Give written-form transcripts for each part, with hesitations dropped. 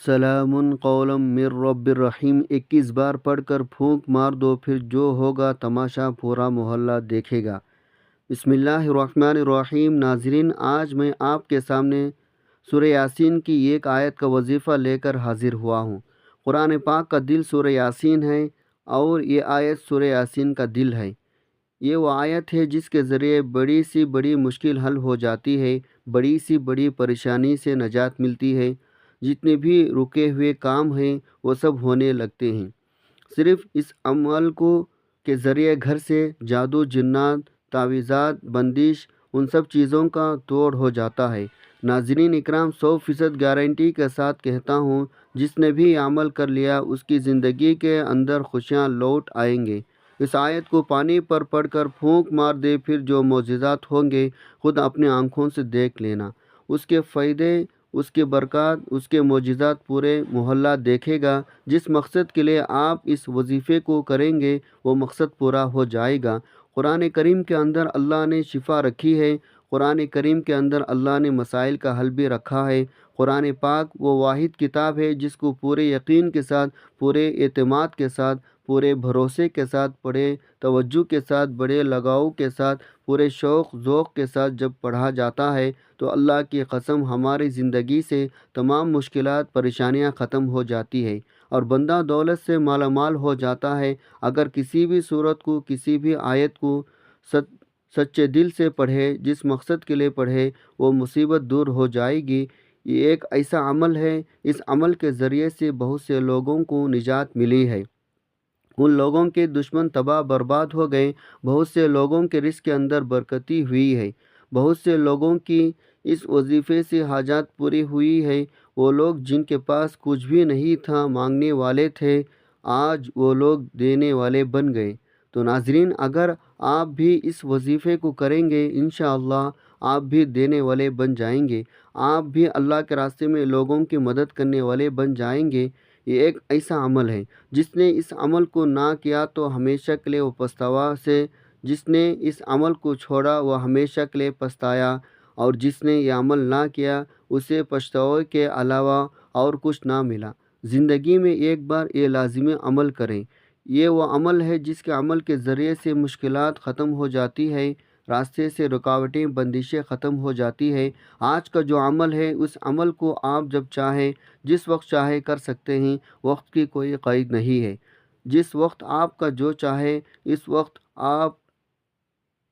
سلام قولا من رب الرحیم 21 بار پڑھ کر پھونک مار دو، پھر جو ہوگا تماشا پورا محلہ دیکھے گا۔ بسم اللہ الرحمن الرحیم۔ ناظرین، آج میں آپ کے سامنے سورہ یاسین کی ایک آیت کا وظیفہ لے کر حاضر ہوا ہوں۔ قرآن پاک کا دل سورہ یاسین ہے اور یہ آیت سورہ یاسین کا دل ہے۔ یہ وہ آیت ہے جس کے ذریعے بڑی سی بڑی مشکل حل ہو جاتی ہے، بڑی سی بڑی پریشانی سے نجات ملتی ہے، جتنے بھی رکے ہوئے کام ہیں وہ سب ہونے لگتے ہیں۔ صرف اس عمل کے ذریعے گھر سے جادو، جنات، تعویذات، بندش، ان سب چیزوں کا توڑ ہو جاتا ہے۔ ناظرین اکرام، 100% گارنٹی کے ساتھ کہتا ہوں، جس نے بھی عمل کر لیا اس کی زندگی کے اندر خوشیاں لوٹ آئیں گے۔ اس آیت کو پانی پر پڑھ کر پھونک مار دے، پھر جو معجزات ہوں گے خود اپنے آنکھوں سے دیکھ لینا۔ اس کے فائدے، اس کے برکات، اس کے معجزات پورے محلہ دیکھے گا۔ جس مقصد کے لیے آپ اس وظیفے کو کریں گے وہ مقصد پورا ہو جائے گا۔ قرآن کریم کے اندر اللہ نے شفا رکھی ہے، قرآن کریم کے اندر اللہ نے مسائل کا حل بھی رکھا ہے۔ قرآن پاک وہ واحد کتاب ہے جس کو پورے یقین کے ساتھ، پورے اعتماد کے ساتھ، پورے بھروسے کے ساتھ پڑھے، توجہ کے ساتھ، بڑے لگاؤ کے ساتھ، پورے شوق ذوق کے ساتھ جب پڑھا جاتا ہے تو اللہ کی قسم ہماری زندگی سے تمام مشکلات، پریشانیاں ختم ہو جاتی ہے اور بندہ دولت سے مالا مال ہو جاتا ہے۔ اگر کسی بھی صورت کو، کسی بھی آیت کو سچے دل سے پڑھے، جس مقصد کے لیے پڑھے، وہ مصیبت دور ہو جائے گی۔ یہ ایک ایسا عمل ہے، اس عمل کے ذریعے سے بہت سے لوگوں کو نجات ملی ہے، ان لوگوں کے دشمن تباہ برباد ہو گئے، بہت سے لوگوں کے رزق کے اندر برکتی ہوئی ہے، بہت سے لوگوں کی اس وظیفے سے حاجات پوری ہوئی ہے۔ وہ لوگ جن کے پاس کچھ بھی نہیں تھا، مانگنے والے تھے، آج وہ لوگ دینے والے بن گئے۔ تو ناظرین، اگر آپ بھی اس وظیفے کو کریں گے، انشاءاللہ آپ بھی دینے والے بن جائیں گے، آپ بھی اللہ کے راستے میں لوگوں کی مدد کرنے والے بن جائیں گے۔ یہ ایک ایسا عمل ہے، جس نے اس عمل کو نہ کیا تو ہمیشہ کے لیے وہ پچھتاوا سے، جس نے اس عمل کو چھوڑا وہ ہمیشہ کے لیے پچھتایا، اور جس نے یہ عمل نہ کیا اسے پچھتاوے کے علاوہ اور کچھ نہ ملا۔ زندگی میں ایک بار یہ لازمی عمل کریں۔ یہ وہ عمل ہے جس کے عمل کے ذریعے سے مشکلات ختم ہو جاتی ہے، راستے سے رکاوٹیں، بندشیں ختم ہو جاتی ہے۔ آج کا جو عمل ہے، اس عمل کو آپ جب چاہیں، جس وقت چاہے کر سکتے ہیں، وقت کی کوئی قید نہیں ہے۔ جس وقت آپ کا جو چاہے، اس وقت آپ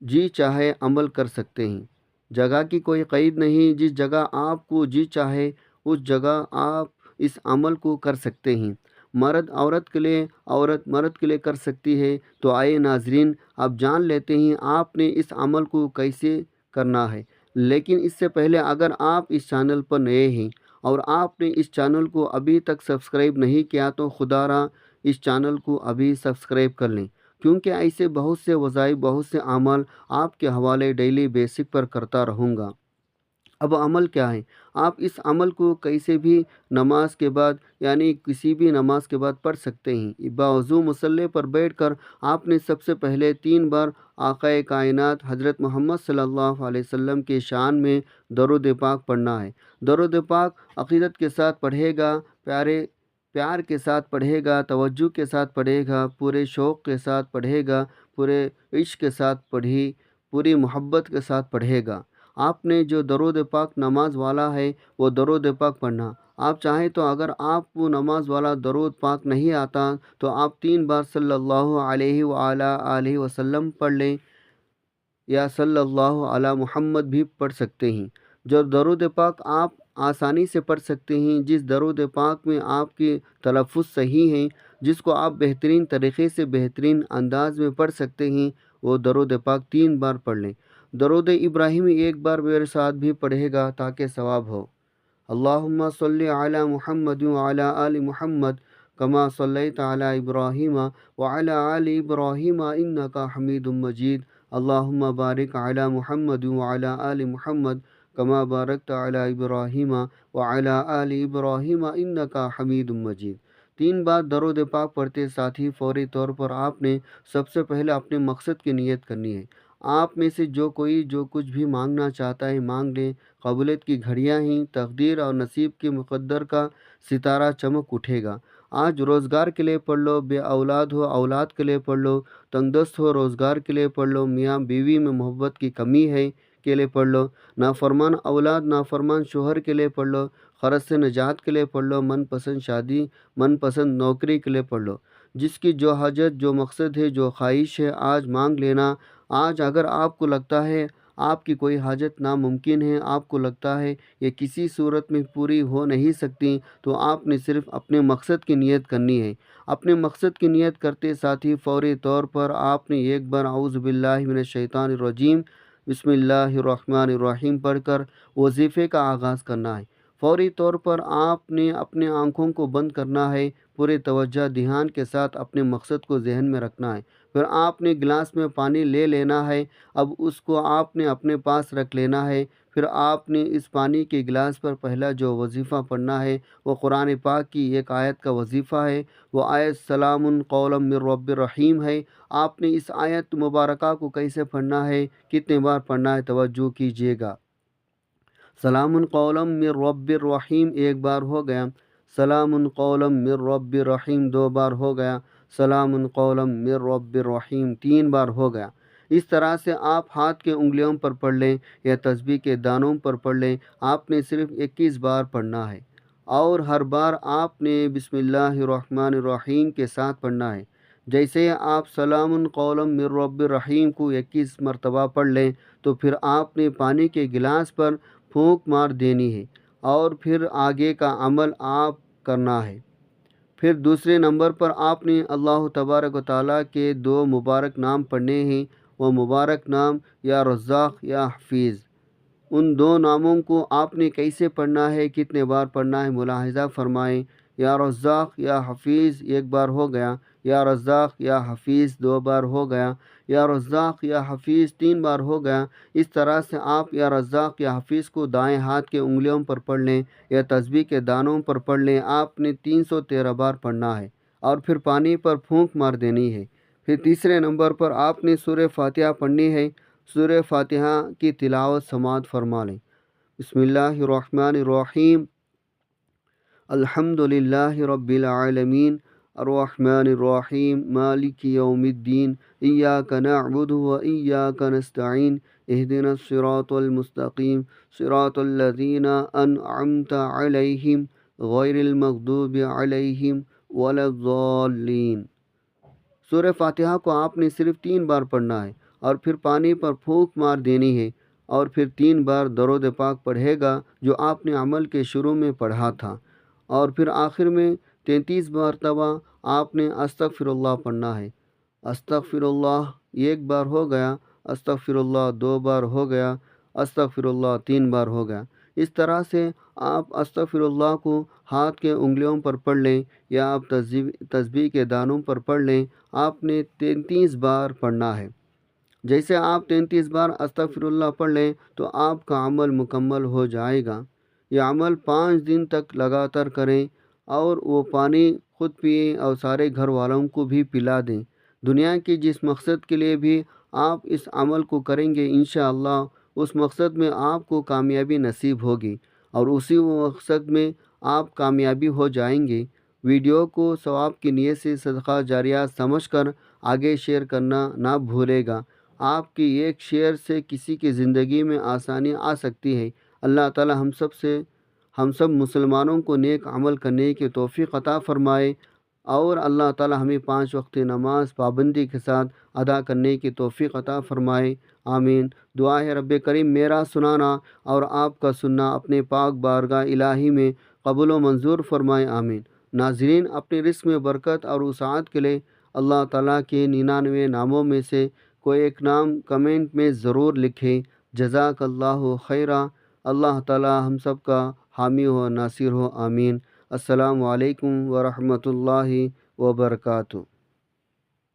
جی چاہے عمل کر سکتے ہیں۔ جگہ کی کوئی قید نہیں، جس جگہ آپ کو جی چاہے اس جگہ آپ اس عمل کو کر سکتے ہیں۔ مرد عورت کے لیے، عورت مرد کے لیے کر سکتی ہے۔ تو آئے ناظرین، اب جان لیتے ہیں آپ نے اس عمل کو کیسے کرنا ہے۔ لیکن اس سے پہلے اگر آپ اس چینل پر نئے ہیں اور آپ نے اس چینل کو ابھی تک سبسکرائب نہیں کیا تو خدا را اس چینل کو ابھی سبسکرائب کر لیں، کیونکہ ایسے بہت سے وظائف، بہت سے اعمال آپ کے حوالے ڈیلی بیسک پر کرتا رہوں گا۔ اب عمل کیا ہے؟ آپ اس عمل کو کیسے بھی نماز کے بعد، یعنی کسی بھی نماز کے بعد پڑھ سکتے ہیں۔ باوضو مصلی پر بیٹھ کر آپ نے سب سے پہلے 3 بار آقا کائنات حضرت محمد صلی اللہ علیہ وسلم کے شان میں درود پاک پڑھنا ہے۔ درود پاک عقیدت کے ساتھ پڑھے گا، پیار کے ساتھ پڑھے گا، توجہ کے ساتھ پڑھے گا، پورے شوق کے ساتھ پڑھے گا، پورے عشق کے ساتھ پوری محبت کے ساتھ پڑھے گا۔ آپ نے جو درود پاک نماز والا ہے وہ درود پاک پڑھنا۔ آپ چاہیں تو اگر آپ کو نماز والا درود پاک نہیں آتا تو آپ 3 بار صلی اللہ علیہ وآلہ وسلم پڑھ لیں، یا صلی اللہ علی محمد بھی پڑھ سکتے ہیں۔ جو درود پاک آپ آسانی سے پڑھ سکتے ہیں، جس درود پاک میں آپ کی تلفظ صحیح ہیں، جس کو آپ بہترین طریقے سے، بہترین انداز میں پڑھ سکتے ہیں، وہ درود پاک 3 بار پڑھ لیں۔ درود ابراہیمی 1 بار میرے ساتھ بھی پڑھے گا تاکہ ثواب ہو۔ اللہم صلی علی محمد وعلی آل محمد کما صلیت علی ابراہیم وعلی آل ابراہیم انک حمید مجید۔ اللہم بارک علی محمد وعلی آل محمد کما بارکت علی ابراہیم وعلی آل ابراہیم انک حمید مجید۔ 3 بار درود پاک پڑھتے ساتھ ہی فوری طور پر آپ نے سب سے پہلے اپنے مقصد کی نیت کرنی ہے۔ آپ میں سے جو کوئی جو کچھ بھی مانگنا چاہتا ہے مانگ لے، قبولیت کی گھڑیاں ہی تقدیر اور نصیب کے مقدر کا ستارہ چمک اٹھے گا۔ آج روزگار کے لیے پڑھ لو، بے اولاد ہو اولاد کے لیے پڑھ لو، تنگ دست ہو روزگار کے لیے پڑھ لو، میاں بیوی میں محبت کی کمی ہے کے لیے پڑھ لو، نافرمان اولاد نافرمان شوہر کے لیے پڑھ لو، قرض سے نجات کے لیے پڑھ لو، من پسند شادی من پسند نوکری کے لیے پڑھ لو۔ جس کی جو حاجت جو مقصد ہے جو خواہش ہے آج مانگ لینا۔ آج اگر آپ کو لگتا ہے آپ کی کوئی حاجت ناممکن ہے، آپ کو لگتا ہے یہ کسی صورت میں پوری ہو نہیں سکتی، تو آپ نے صرف اپنے مقصد کی نیت کرنی ہے۔ اپنے مقصد کی نیت کرتے ساتھ ہی فوری طور پر آپ نے ایک بار اعوذ باللہ من الشیطان الرجیم بسم اللہ الرحمن الرحیم پڑھ کر وظیفے کا آغاز کرنا ہے۔ فوری طور پر آپ نے اپنے آنکھوں کو بند کرنا ہے، پورے توجہ دھیان کے ساتھ اپنے مقصد کو ذہن میں رکھنا ہے۔ پھر آپ نے گلاس میں پانی لے لینا ہے، اب اس کو آپ نے اپنے پاس رکھ لینا ہے۔ پھر آپ نے اس پانی کے گلاس پر پہلا جو وظیفہ پڑھنا ہے وہ قرآن پاک کی ایک آیت کا وظیفہ ہے، وہ آیت سلام قولا من رب الرحیم ہے۔ آپ نے اس آیت مبارکہ کو کیسے پڑھنا ہے، کتنے بار پڑھنا ہے، توجہ کیجیے گا۔ سلام قولا من رب الرحیم ایک بار ہو گیا، سلام قولا من رب الرحیم دو بار ہو گیا، سلام قولا من رب الرحیم تین بار ہو گیا۔ اس طرح سے آپ ہاتھ کے انگلیوں پر پڑھ لیں یا تسبیح کے دانوں پر پڑھ لیں، آپ نے صرف 21 بار پڑھنا ہے، اور ہر بار آپ نے بسم اللہ الرحمن الرحیم کے ساتھ پڑھنا ہے۔ جیسے آپ سلام قولا من رب الرحیم کو 21 مرتبہ پڑھ لیں تو پھر آپ نے پانی کے گلاس پر پھونک مار دینی ہے، اور پھر آگے کا عمل آپ کرنا ہے۔ پھر دوسرے نمبر پر آپ نے اللہ تبارک و تعالیٰ کے دو مبارک نام پڑھنے ہیں، وہ مبارک نام یا رزاق یا حفیظ۔ ان دو ناموں کو آپ نے کیسے پڑھنا ہے، کتنے بار پڑھنا ہے، ملاحظہ فرمائیں۔ یا رزاق یا حفیظ ایک بار ہو گیا، یا رزاق یا حفیظ دو بار ہو گیا، یا رزاق یا حفیظ تین بار ہو گیا۔ اس طرح سے آپ یا رزاق یا حفیظ کو دائیں ہاتھ کے انگلیوں پر پڑھ لیں یا تسبیح کے دانوں پر پڑھ لیں، آپ نے 313 بار پڑھنا ہے، اور پھر پانی پر پھونک مار دینی ہے۔ پھر تیسرے نمبر پر آپ نے سورہ فاتحہ پڑھنی ہے۔ سورہ فاتحہ کی تلاوت سماعت فرما لیں۔ بسم اللہ الرحمن الرحیم، الحمد للہ رب العالمین، الرحمن الرحیم، مالک یوم الدین، ایاک نعبد و ایاک نستعین، اہدنا الصراط المستقیم، صراط الذین انعمت علیہم غیر المغضوب علیہم ولا الضالین۔ سورہ فاتحہ کو آپ نے صرف 3 بار پڑھنا ہے، اور پھر پانی پر پھونک مار دینی ہے، اور پھر 3 بار درود پاک پڑھے گا جو آپ نے عمل کے شروع میں پڑھا تھا، اور پھر آخر میں 33 مرتبہ آپ نے استغفر اللہ پڑھنا ہے۔ استغفر اللہ ایک بار ہو گیا، استغفر اللہ دو بار ہو گیا، استغفر اللہ 3 بار ہو گیا۔ اس طرح سے آپ استغفر اللہ کو ہاتھ کے انگلیوں پر پڑھ لیں یا آپ تسبیح کے دانوں پر پڑھ لیں، آپ نے 33 بار پڑھنا ہے۔ جیسے آپ 33 بار استغفر اللہ پڑھ لیں تو آپ کا عمل مکمل ہو جائے گا۔ یہ عمل 5 دن تک لگاتار کریں، اور وہ پانی خود پئیں اور سارے گھر والوں کو بھی پلا دیں۔ دنیا کے جس مقصد کے لیے بھی آپ اس عمل کو کریں گے انشاءاللہ اس مقصد میں آپ کو کامیابی نصیب ہوگی، اور اسی مقصد میں آپ کامیابی ہو جائیں گے۔ ویڈیو کو ثواب کی نیت سے صدقہ جاریہ سمجھ کر آگے شیئر کرنا نہ بھولے گا۔ آپ کی ایک شیئر سے کسی کی زندگی میں آسانی آ سکتی ہے۔ اللہ تعالی ہم سب مسلمانوں کو نیک عمل کرنے کی توفیق عطا فرمائے، اور اللہ تعالی ہمیں 5 وقت نماز پابندی کے ساتھ ادا کرنے کی توفیق عطا فرمائے، آمین۔ دعا ہے رب کریم میرا سنانا اور آپ کا سننا اپنے پاک بارگاہ الہی میں قبول و منظور فرمائے، آمین۔ ناظرین، اپنے رزق میں برکت اور وسعت کے لیے اللہ تعالیٰ کے 99 ناموں میں سے کوئی ایک نام کمنٹ میں ضرور لکھیں۔ جزاک اللہ خیرہ۔ اللہ تعالیٰ ہم سب کا حامی و ناصر ہو، آمین۔ السلام علیکم ورحمۃ اللہ وبرکاتہ۔